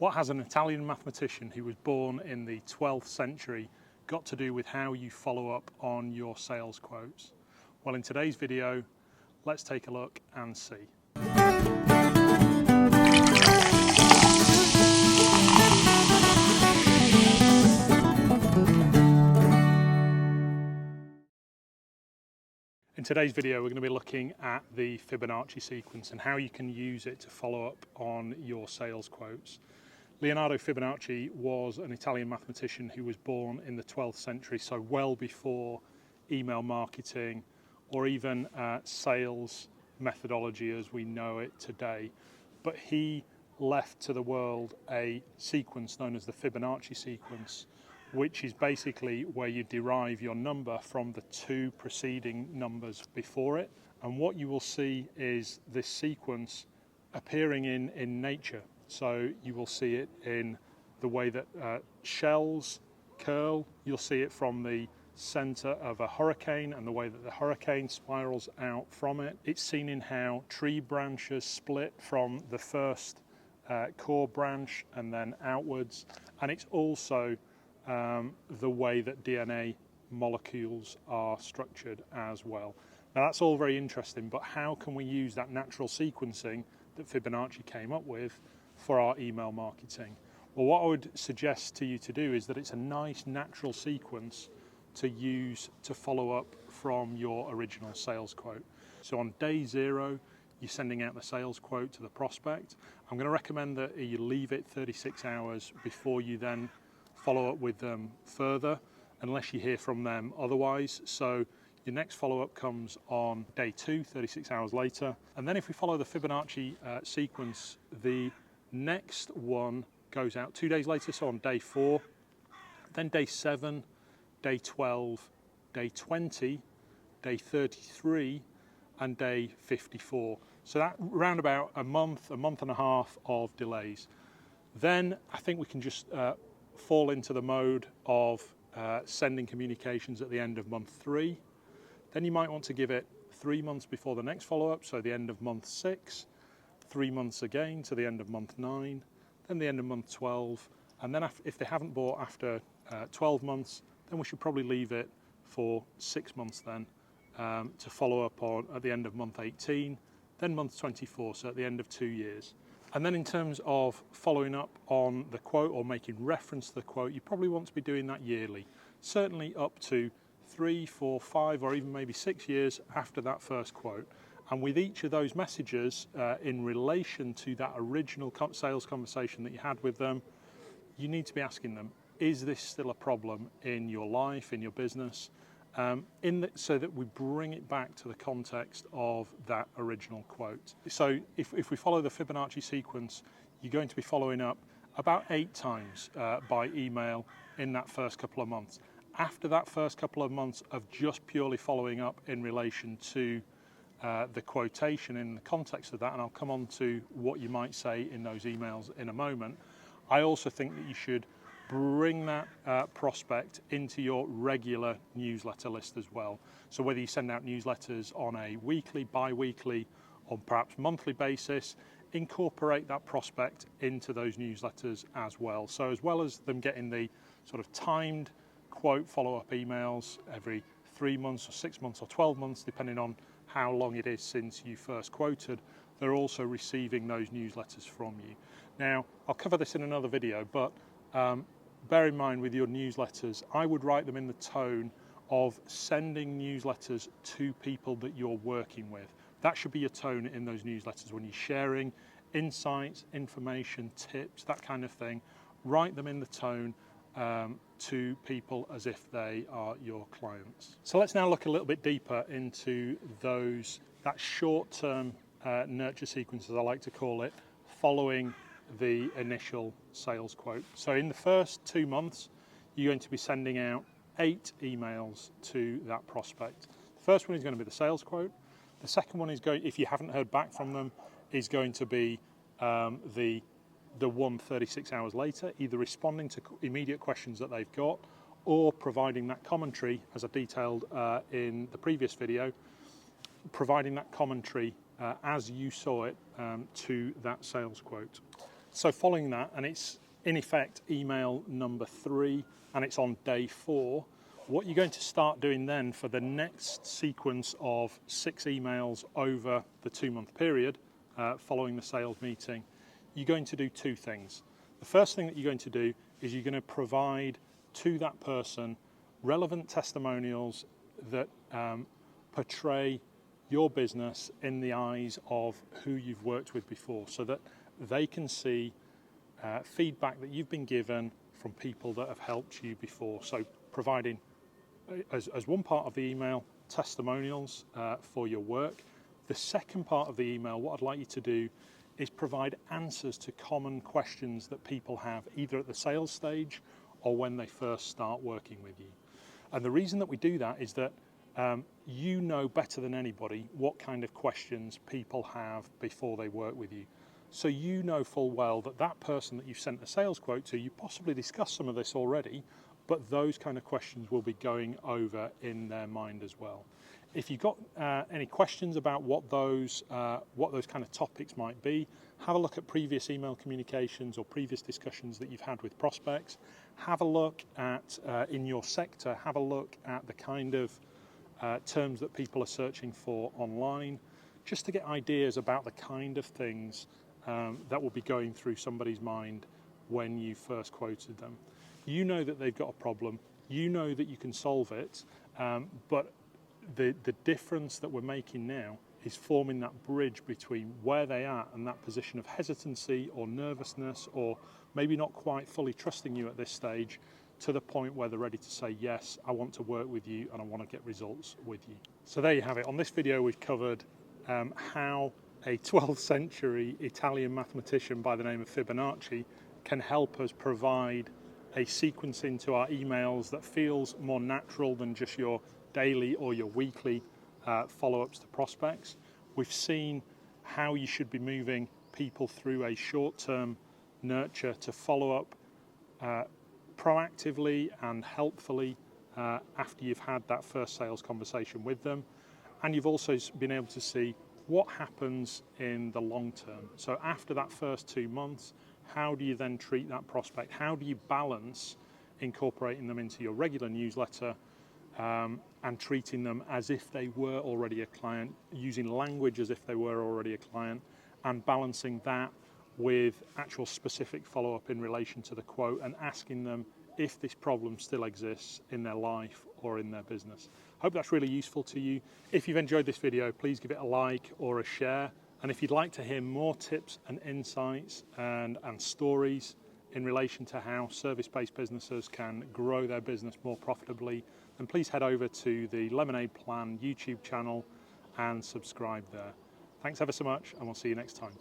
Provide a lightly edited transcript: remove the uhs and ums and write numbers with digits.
What has an Italian mathematician who was born in the 12th century got to do with how you follow up on your sales quotes? Well, in today's video, let's take a look and see. In today's video, we're going to be looking at the Fibonacci sequence and how you can use it to follow up on your sales quotes. Leonardo Fibonacci was an Italian mathematician who was born in the 12th century, so well before email marketing or even sales methodology as we know it today. But he left to the world a sequence known as the Fibonacci sequence, which is basically where you derive your number from the two preceding numbers before it. And what you will see is this sequence appearing in nature. So you will see it in the way that shells curl. You'll see it from the center of a hurricane and the way that the hurricane spirals out from it. It's seen in how tree branches split from the first core branch and then outwards. And it's also the way that DNA molecules are structured as well. Now that's all very interesting, but how can we use that natural sequencing that Fibonacci came up with for our email marketing? Well, what I would suggest to you to do is that it's a nice natural sequence to use to follow up from your original sales quote. So on day 0, you're sending out the sales quote to the prospect. I'm going to recommend that you leave it 36 hours before you then follow up with them further, unless you hear from them otherwise. So your next follow-up comes on day 2, 36 hours later. And then if we follow the Fibonacci sequence, the next one goes out 2 days later, so on day 4, then day 7, day 12, day 20, day 33, and day 54. So that round about a month and a half of delays. Then I think we can just fall into the mode of sending communications at the end of month 3. Then you might want to give it 3 months before the next follow-up, so the end of month 6, 3 months again to the end of month 9, then the end of month 12, and then if they haven't bought after 12 months, then we should probably leave it for 6 months then to follow up on at the end of month 18, then month 24, so at the end of 2 years. And then in terms of following up on the quote or making reference to the quote, you probably want to be doing that yearly, certainly up to 3, 4, 5, or even maybe 6 years after that first quote. And with each of those messages in relation to that original sales conversation that you had with them, you need to be asking them, is this still a problem in your life, in your business? So that we bring it back to the context of that original quote. So if we follow the Fibonacci sequence, you're going to be following up about 8 times by email in that first couple of months. After that first couple of months of just purely following up in relation to the quotation in the context of that, and I'll come on to what you might say in those emails in a moment, I also think that you should bring that prospect into your regular newsletter list as well. So whether you send out newsletters on a weekly, bi-weekly, or perhaps monthly basis, incorporate that prospect into those newsletters as well. So as well as them getting the sort of timed quote follow-up emails every 3 months or 6 months or 12 months, depending on how long it is since you first quoted, they're also receiving those newsletters from you. Now, I'll cover this in another video, but bear in mind with your newsletters, I would write them in the tone of sending newsletters to people that you're working with. That should be your tone in those newsletters when you're sharing insights, information, tips, that kind of thing. Write them in the tone to people as if they are your clients. So let's now look a little bit deeper into that short-term nurture sequence, as I like to call it, following the initial sales quote. So in the first 2 months, you're going to be sending out 8 emails to that prospect. The first one is going to be the sales quote. The second one is going, if you haven't heard back from them, is going to be the one 36 hours later, either responding to immediate questions that they've got or providing that commentary, as I detailed in the previous video, providing that commentary as you saw it to that sales quote. So following that, and it's in effect email number 3, and it's on day 4, what you're going to start doing then for the next sequence of 6 emails over the 2-month period following the sales meeting, you're going to do 2 things. The first thing that you're going to do is you're going to provide to that person relevant testimonials that portray your business in the eyes of who you've worked with before, so that they can see feedback that you've been given from people that have helped you before. So providing, as one part of the email, testimonials for your work. The second part of the email, what I'd like you to do is provide answers to common questions that people have, either at the sales stage or when they first start working with you. And the reason that we do that is that you know better than anybody what kind of questions people have before they work with you. So you know full well that that person that you've sent a sales quote to, you possibly discussed some of this already, but those kind of questions will be going over in their mind as well. If you've got any questions about what those kind of topics might be, have a look at previous email communications or previous discussions that you've had with prospects. Have a look at, in your sector, have a look at the kind of terms that people are searching for online, just to get ideas about the kind of things that will be going through somebody's mind when you first quoted them. You know that they've got a problem, you know that you can solve it, but the difference that we're making now is forming that bridge between where they are and that position of hesitancy or nervousness, or maybe not quite fully trusting you at this stage, to the point where they're ready to say, yes, I want to work with you and I want to get results with you. So there you have it. On this video we've covered how a 12th century Italian mathematician by the name of Fibonacci can help us provide a sequence into our emails that feels more natural than just your daily or your weekly follow-ups to prospects. We've seen how you should be moving people through a short-term nurture to follow up proactively and helpfully after you've had that first sales conversation with them. And you've also been able to see what happens in the long term. So after that first 2 months, how do you then treat that prospect? How do you balance incorporating them into your regular newsletter and treating them as if they were already a client, using language as if they were already a client, and balancing that with actual specific follow-up in relation to the quote and asking them if this problem still exists in their life or in their business. Hope that's really useful to you. If you've enjoyed this video, please give it a like or a share. And if you'd like to hear more tips and insights and stories in relation to how service-based businesses can grow their business more profitably, then please head over to the Lemonade Plan YouTube channel and subscribe there. Thanks ever so much, and we'll see you next time.